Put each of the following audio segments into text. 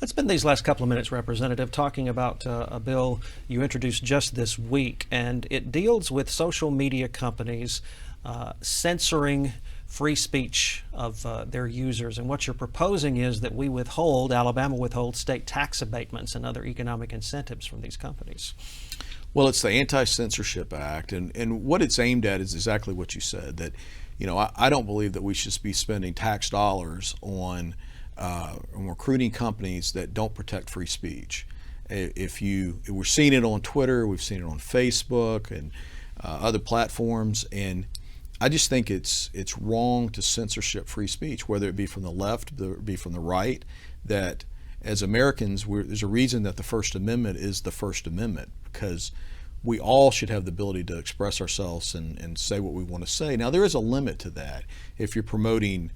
Let's spend these last couple of minutes, Representative, talking about a bill you introduced just this week, and it deals with social media companies censoring free speech of their users. And what you're proposing is that Alabama withhold state tax abatements and other economic incentives from these companies. Well, it's the Anti-Censorship Act, and what it's aimed at is exactly what you said, that, I don't believe that we should be spending tax dollars on recruiting companies that don't protect free speech. We're seeing it on Twitter, we've seen it on Facebook and other platforms, and I just think it's wrong to censorship free speech, whether it be from the left, whether it be from the right. That as Americans, there's a reason that the First Amendment is the First Amendment, because we all should have the ability to express ourselves and say what we want to say. Now, there is a limit to that. If you're promoting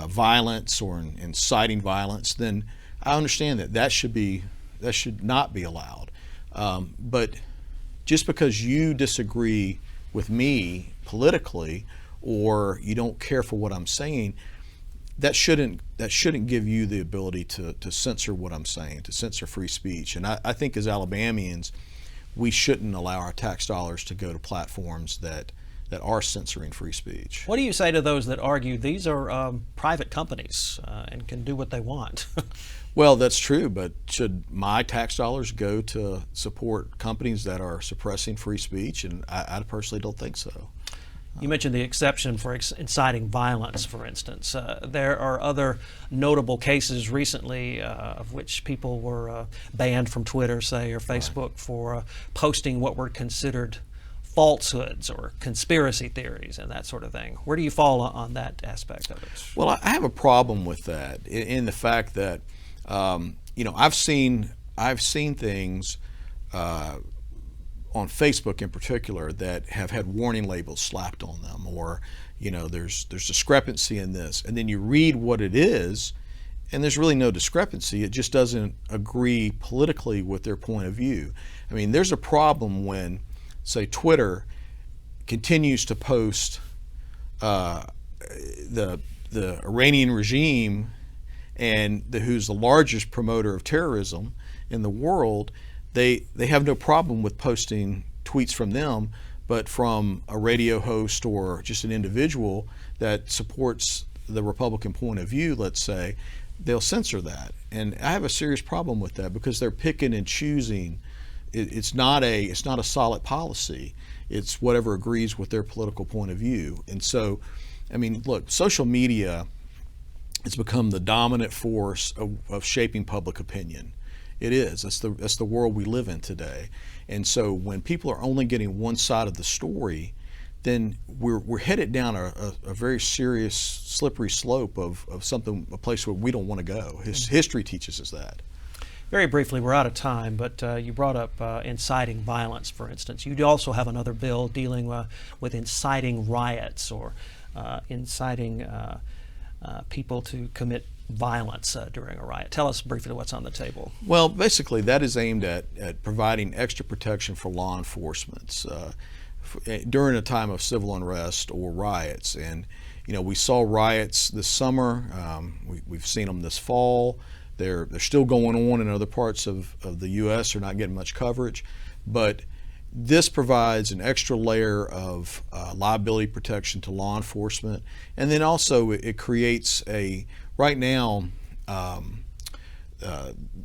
violence or inciting violence, then I understand that should not be allowed. But just because you disagree with me politically, or you don't care for what I'm saying, that shouldn't give you the ability to censor what I'm saying, to censor free speech. And I think as Alabamians, we shouldn't allow our tax dollars to go to platforms that are censoring free speech. What do you say to those that argue these are private companies and can do what they want? Well, that's true, but should my tax dollars go to support companies that are suppressing free speech? And I personally don't think so. You mentioned the exception for inciting violence, for instance. There are other notable cases recently of which people were banned from Twitter, say, or Facebook for posting what were considered falsehoods or conspiracy theories and that sort of thing. Where do you fall on that aspect of it? Well, I have a problem with that in the fact that I've seen things on Facebook in particular that have had warning labels slapped on them, or there's discrepancy in this, and then you read what it is, and there's really no discrepancy. It just doesn't agree politically with their point of view. I mean, there's a problem when, say, Twitter continues to post the Iranian regime and who's the largest promoter of terrorism in the world. They have no problem with posting tweets from them, but from a radio host or just an individual that supports the Republican point of view, let's say, they'll censor that. And I have a serious problem with that, because they're picking and choosing. It's not a solid policy. It's whatever agrees with their political point of view. And so, I mean, look, social media has become the dominant force of shaping public opinion. It is. That's the world we live in today. And so when people are only getting one side of the story, then we're headed down a very serious slippery slope of a place where we don't want to go. History teaches us that. Very briefly, we're out of time, but you brought up inciting violence, for instance. You also have another bill dealing with inciting riots or inciting people to commit violence during a riot. Tell us briefly what's on the table. Well, basically that is aimed at providing extra protection for law enforcement during a time of civil unrest or riots. And we saw riots this summer. We've seen them this fall. They're still going on in other parts of the U.S. They're not getting much coverage, but this provides an extra layer of liability protection to law enforcement. And then also it creates right now,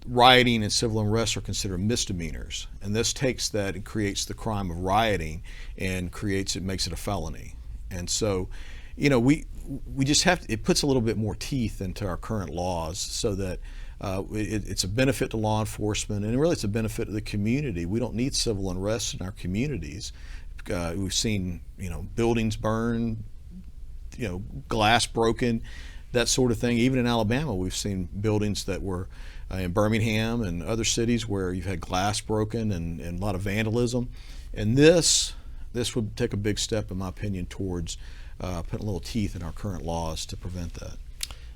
rioting and civil unrest are considered misdemeanors. And this takes that and creates the crime of rioting and makes it a felony. And so, we just it puts a little bit more teeth into our current laws, so that it's a benefit to law enforcement, and really it's a benefit to the community. We don't need civil unrest in our communities. We've seen, buildings burned, glass broken, that sort of thing. Even in Alabama, we've seen buildings that were in Birmingham and other cities where you've had glass broken and a lot of vandalism. And this would take a big step, in my opinion, towards putting a little teeth in our current laws to prevent that.